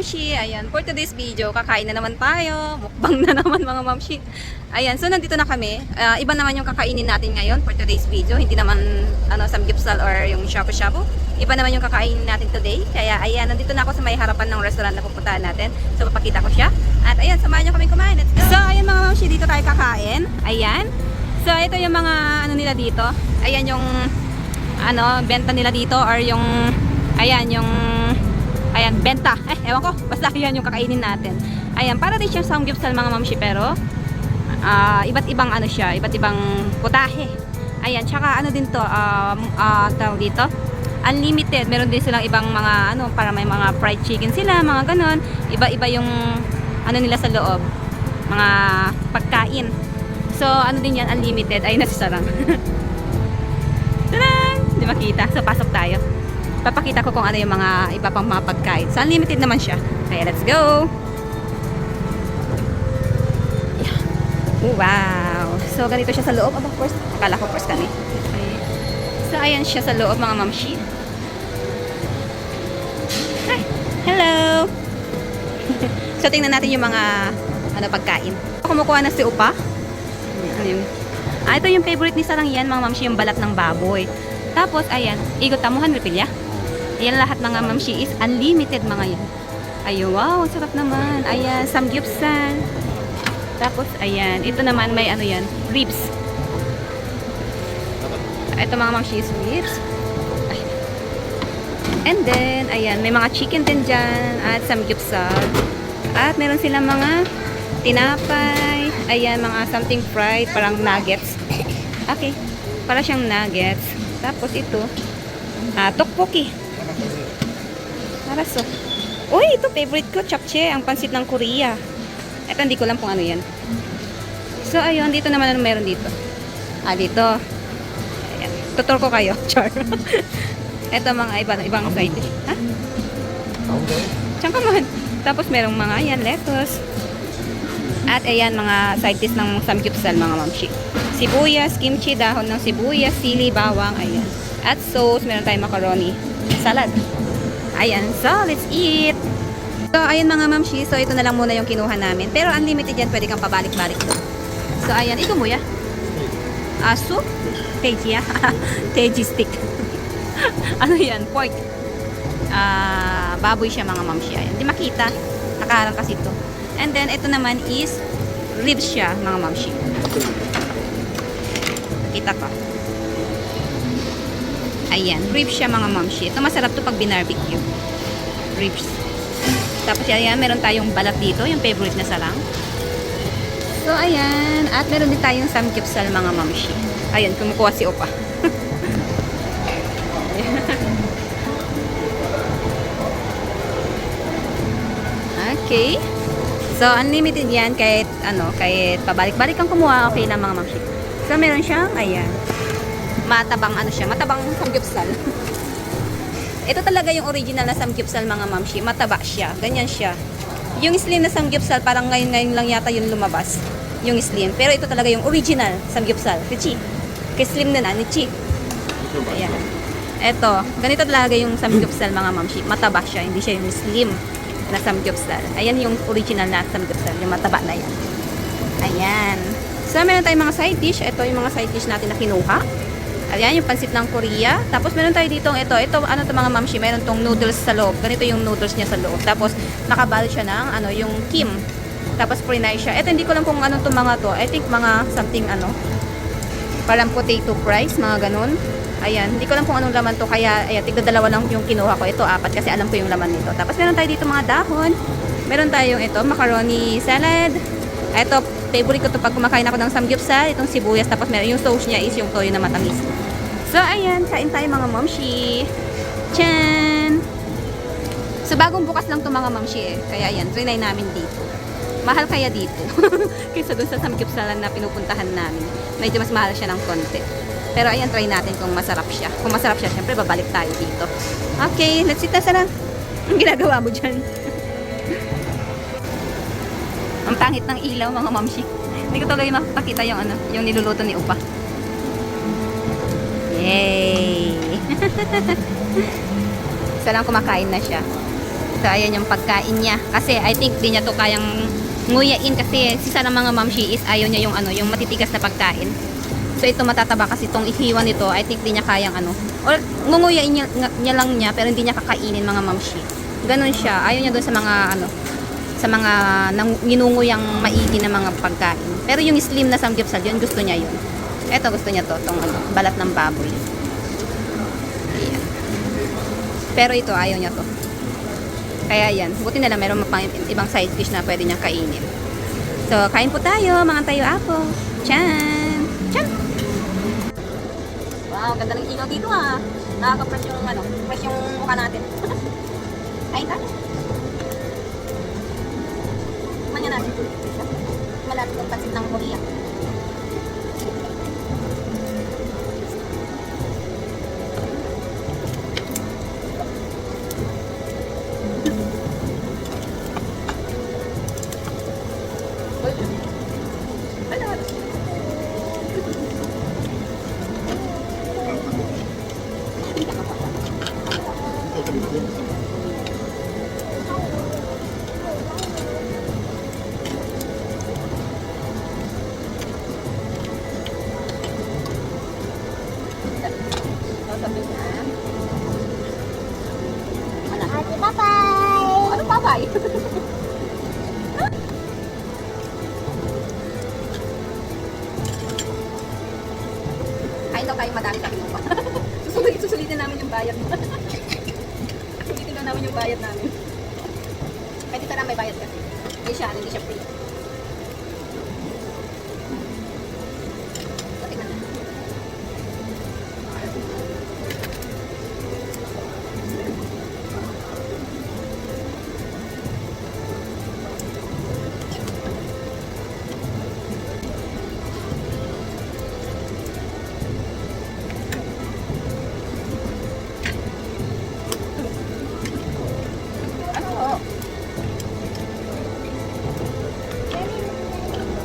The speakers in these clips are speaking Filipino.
mamshi, ayan, for today's video, kakain na naman tayo. Mukbang na naman mga mamshi. Ayan, so nandito na kami. Iba naman yung kakainin natin ngayon for today's video. Hindi naman samgyeopsal or yung shabu-shabu. Iba naman yung kakainin natin today. Kaya ayan, nandito na ako sa may harapan ng restaurant na pupuntahan natin. So papakita ko siya. At ayan, samahan niyo kami kumain. Let's go! So ayan mga mamshi, dito tayo kakain. Ayan. So ito yung mga nila dito. Ayan yung benta nila dito or yung ayan, benta. Ewan ko. Basta yan yung kakainin natin. Ayan, para din siyang samgyeopsal mga mamshi, pero iba't ibang siya, iba't ibang putahe. Ayan, tsaka din to, tawag dito, unlimited. Meron din silang ibang mga para may mga fried chicken sila, mga ganon. Iba-iba yung nila sa loob. Mga pagkain. So, din yan, unlimited. Ay, nasisarang. Tadaan! Hindi makita. So, pasok tayo. Papakita ko kung ano yung mga iba pang mga pagkain. So, unlimited naman siya. Kaya, let's go! Yeah. Wow! So, ganito siya sa loob. Aba, first, akala ko first kami. Okay. So, ayan siya sa loob, mga mamshi. Hi! Hello! So, tingnan natin yung mga pagkain. Kumukuha na si Upa. Ano yun? Ito yung favorite ni Sarang yan, mga mamshi, yung balat ng baboy. Tapos, ayan, igot tamuhan, repilya. Ayan, lahat mga mamshi is unlimited mga yan. Ay, wow, sarap naman. Ayan, samgyeopsal. Tapos, ayan, ito naman may yan, ribs. Ito mga mamshi is ribs. Ay. And then, ayan, may mga chicken din dyan at samgyeopsal. At meron silang mga tinapay. Ayan, mga something fried, parang nuggets. Okay, para siyang nuggets. Tapos ito, tteokbokki. Paraso. Uy, ito favorite ko, japchae, ang pansit ng Korea. Ito, hindi ko lang kung ano yan. So, ayun, dito naman meron dito. Dito. Ayan. Tutur ko kayo. Char. Ito, mga ibang side dish. Ha? Saan ka man? Tapos, merong mga, ayan, lettuce. At, ayan, mga side dish ng samgyeopsal, mga mamshi. Sibuyas, kimchi, dahon ng sibuyas, sili, bawang, ayan. At sauce, meron tayong macaroni. Salad. Ayan, so let's eat. So, ayan mga mamshi. So, ito na lang muna yung kinuha namin. Pero unlimited yan, pwede kang pabalik-balik doon. So, ayan, ito mo ya. Soup. Teji ya. Teji stick. Ano yan? Pork. Baboy siya mga mamshi. Ayan, hindi makita. Nakaharang kasi ito. And then, ito naman is ribs siya mga mamshi. Kita ka. Ayan, ribs siya mga mamshi. Ito masarap to pag binarbecue. Ribs. Tapos ayan, meron tayong balat dito, yung favorite na Sarang. So ayan, at meron din tayong samgyeopsal mga mamshi. Ayan, kumukuha si Opa. Okay. So unlimited yan kahit kahit pabalik-balik kang kumuha, okay lang mga mamshi. So meron siyang, ayan, matabang matabang samgyeopsal. Ito talaga yung original na samgyeopsal mga mamshi, mataba siya, ganyan siya. Yung slim na samgyeopsal parang ngayon lang yata yung lumabas, yung slim. Pero ito talaga yung original samgyeopsal, Chi. Kay slim na ni Chi. Ayan. Ito, ganito talaga yung samgyeopsal mga mamshi, mataba siya, hindi siya yung slim na samgyeopsal. Ayan yung original na samgyeopsal, yung mataba na yan. Ayan. So meron tayong mga side dish. Ito yung mga side dish natin na kinuha. Ayan, yung pansit ng Korea. Tapos, meron tayo dito, ito, mga mamshi, meron tong noodles sa loob. Ganito yung noodles niya sa loob. Tapos, nakabal siya ng, yung kim. Tapos, prinay siya. Ito, hindi ko lang kung anong itong mga to. I think, mga something, parang potato fries, mga ganun. Ayan, hindi ko lang kung anong laman to. Kaya, ayan, tigda-dalawa lang yung kinuha ko. Ito, 4, kasi alam ko yung laman nito. Tapos, meron tayo dito mga dahon. Meron tayong ito, macaroni salad. Ito, favorite ko to pag kumakain ako ng samgyeopsal, itong sibuyas, tapos meron yung sauce niya is yung toyo na matamis. So, ayan, kain tayo mga mamshi. Chan! So, bagong bukas lang to mga mamshi Kaya, ayan, trinay namin dito. Mahal kaya dito. Kaysa dun sa samgyeopsalan na pinupuntahan namin. Medyo mas mahal siya ng konti. Pero, ayan, try natin kung masarap siya. Kung masarap siya, syempre, babalik tayo dito. Okay, let's eat na Sarang. Ang ginagawa mo dyan? Ang pangit ng ilaw mga mamshi. Hindi ko tuloy makapakita yung yung niluluto ni Upa. Yay! Sarang kumakain na siya. So, ayan yung pagkain niya. Kasi, I think, di niya to kayang nguyain kasi sisa ng mga mamshi is ayaw niya yung ano, yung matitigas na pagkain. So, ito matataba kasi itong ihiwan nito, I think, di niya kayang ano. Or, ngunguyain niya lang niya, pero hindi niya kakainin mga mamshi. Ganun siya. Ayaw niya doon sa mga, ano, sa mga ginunguyang maigi na mga pagkain. Pero yung slim na samgyupsal, yun, gusto niya yun. Ito, gusto niya to, itong ano, balat ng baboy. Ayan. Pero ito, ayaw niya to. Kaya yan, buti na lang meron pang ibang side dish na pwede niyang kainin. So, kain po tayo, mga tayo apo. Chan! Chan! Wow, ganda ng ilaw dito ah. Nakaka-fresh yung ano, fresh yung mukha natin. Kain tayo. Manya natin. Malapit yung pansit ng Korea. Ate, bye-bye! Ano babay? Kain daw kayo madami sabi mo pa. Susulitin namin yung bayad mo. Susulitin daw namin yung bayad namin. Pwede tara may bayad kasi. Hindi siya free. Tingnan na.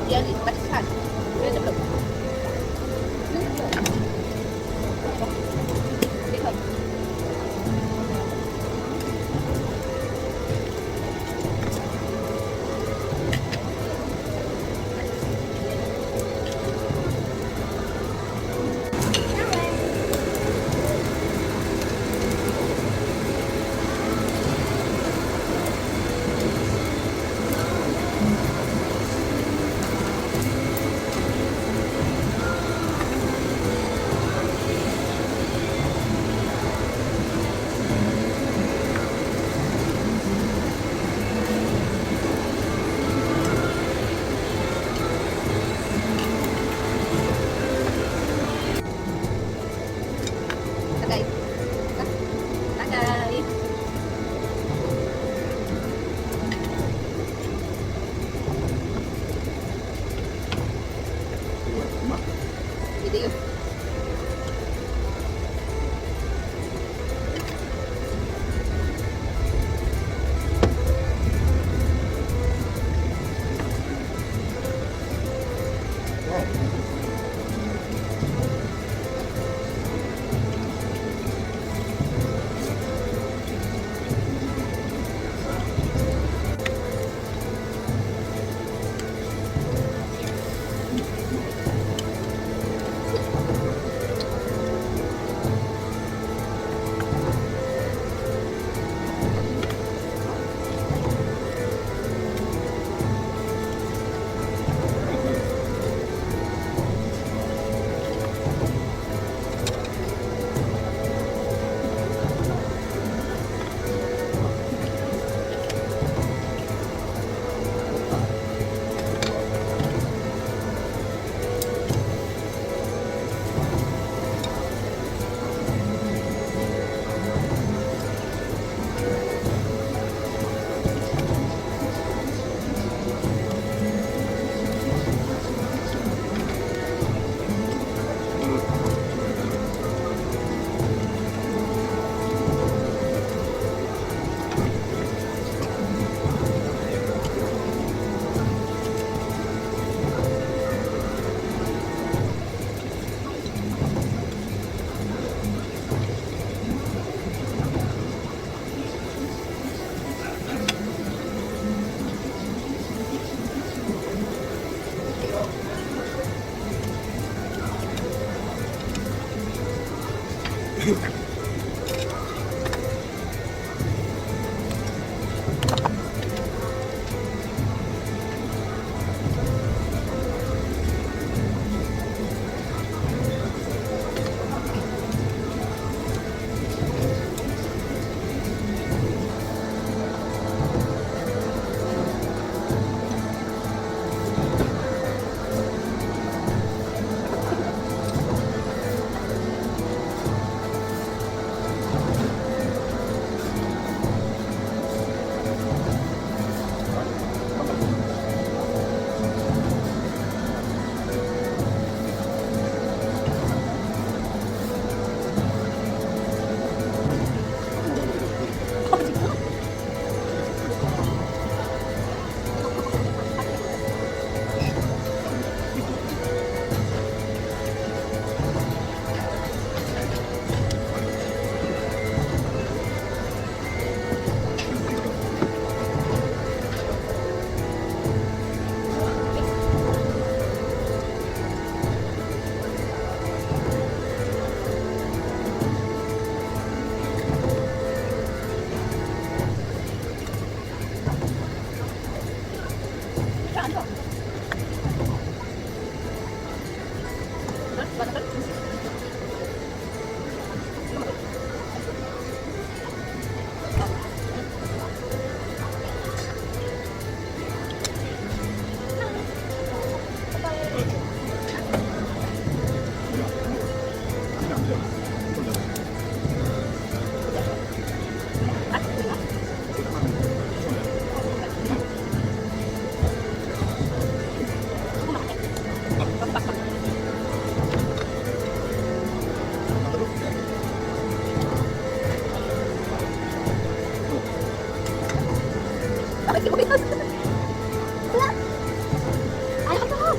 Yan, balisan. Yan sa blog. Dito. Ay, ito ko.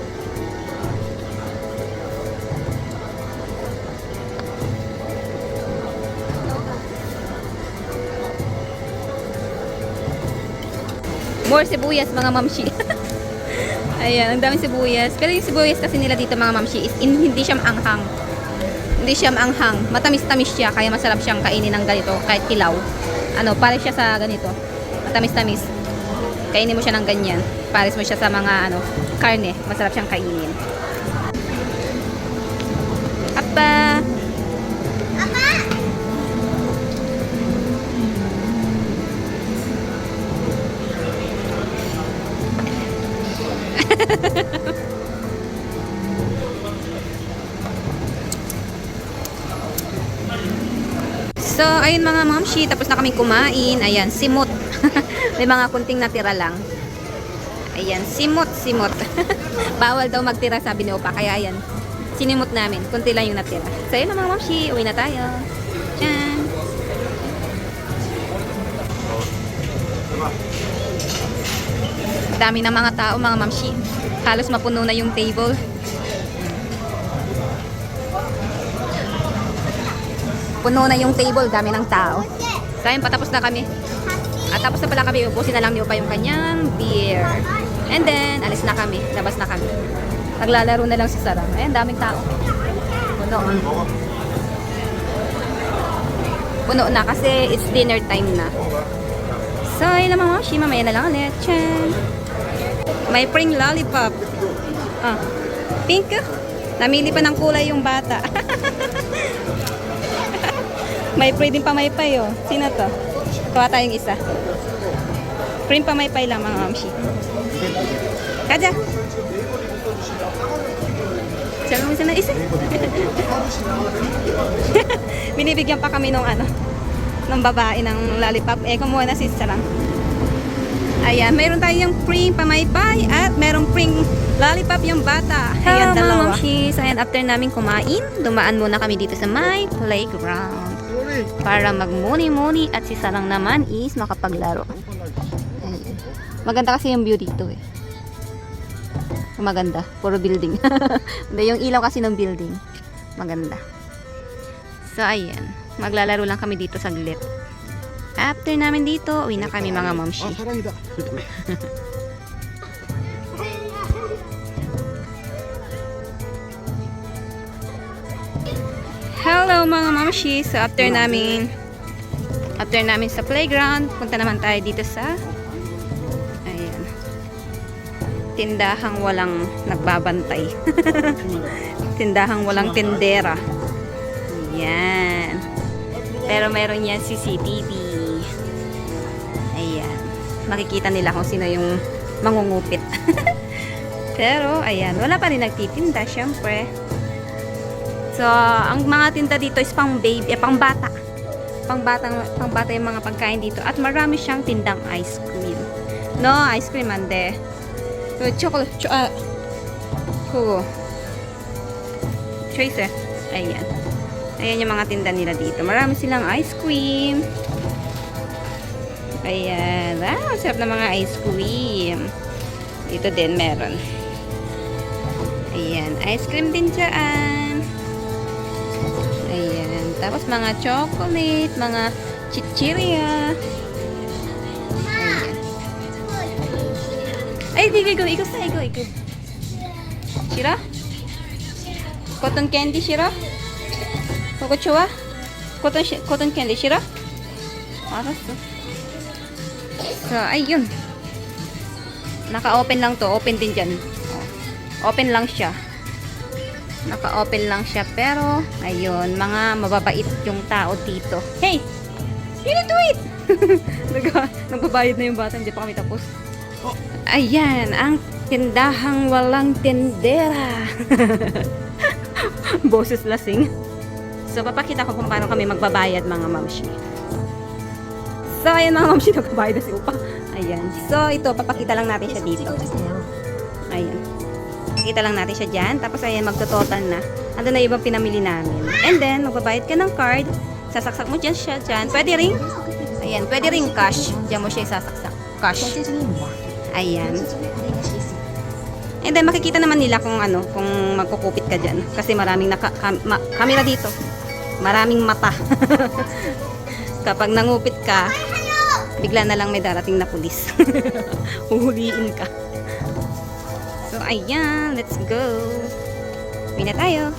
More sibuyas, mga mamshi. Ayan, ang daming sibuyas. Pero yung sibuyas kasi nila dito, mga mamshi, is hindi siya maanghang. Hindi siya maanghang. Matamis-tamis siya, kaya masarap siyang kainin ng ganito, kahit kilaw. Ano, pares siya sa ganito. Matamis-tamis. Kainin mo siya ng ganyan. Pares mo siya sa mga, ano, karne. Masarap siyang kainin. Apa! So, ayun mga mamshi, tapos na kaming kumain. Ayan, simot. May mga kunting natira lang. Ayan, simot. Bawal daw magtira, sabi ni Opa. Kaya ayan, sinimot namin. Kunti lang yung natira. So, ayun na mga mamshi, uwi na tayo. Tiyaan! Dami ng mga tao, mga mamshi. Halos mapuno na yung table. Puno na yung table, dami ng tao. So, ayun, patapos na kami. At tapos na pala kami, ubusin na lang ni Opa yung kanyang beer. And then, alis na kami. Labas na kami. Naglalaro na lang si Sarah. Ayan, daming tao. Puno. Puno na kasi it's dinner time na. So, ayun lang mga mamshi. Mamaya na lang ulit. Tchan! May pring lollipop. Ah, pink. Namili pa ng kulay yung bata. May pre din pamaypay, oh. Sino to? Kuha tayong isa. Pre pamaypay lang, mga mamshi. Kaja! Sabi mo isa na isa. Binibigyan pa kami nung ano, ng babae ng lollipop. Eh, kumuha na si Sarang. Ayan, mayroon tayong pre pamaypay at mayroong pre lollipop yung bata. Ayan, dalawa. Mga mamshi, so ayan, after namin kumain, dumaan muna kami dito sa my playground. Para magmuni-muni at si Sarang naman is makapaglaro. Ayan. Maganda kasi yung view dito eh. Maganda. Puro building. Hindi, yung ilaw kasi ng building. Maganda. So, ayan. Maglalaro lang kami dito saglit. After namin dito, uwi na kami mga mamshi. Hello mga mamshi. So after namin sa playground, punta naman tayo dito sa ayan, tindahang walang nagbabantay. Tindahang walang tindera. Ayan. Pero meron yan CCTV. Ayan. Makikita nila kung sino yung mangungupit. Pero ayan, wala pa rin nagtitinda syempre. So, ang mga tinda dito is pang baby, pang bata. Pang bata yung mga pagkain dito. At marami siyang tindang ice cream. No, ice cream ande. So, chocolate, choice eh. Ayan. Ayan yung mga tinda nila dito. Marami silang ice cream. Ayan. Ah, sarap na mga ice cream. Dito din meron. Ayan. Ice cream din dyan. Ayan. Tapos mga chocolate, mga chichirya. Ayan. Ay, go. Ikaw. Shira? Cotton candy, Shira? Kokochua? Cotton candy, Shira? Aras to. So, ayun. Naka-open lang to. Open din dyan. Open lang siya. Naka-open lang siya. Pero, ayun, mga mababait yung tao dito. Hey! You need to wait! Nagbabayad na yung bata. Hindi pa kami tapos. Ayan, ang tindahang walang tindera. Boses lasing. So, papakita ko kung paano kami magbabayad, mga mamshi. So, ayan mga mamshi, nagbabayad na si Upa. Ayan. So, ito, papakita lang natin siya dito. Ayan. Pakita lang natin siya dyan. Tapos, ayan, magtototal na. Ando na ibang pinamili namin. And then, magbabayad ka ng card. Sasaksak mo dyan siya dyan. Pwede ring, ayan, pwede ring cash. Dyan mo siya isasaksak. Cash. Ayan. And then, makikita naman nila kung ano, kung magkukupit ka dyan. Kasi maraming camera dito. Maraming mata. Kapag nangupit ka, bigla na lang may darating na pulis. Huhuliin ka. So, ayan. Let's go. Uwi na tayo.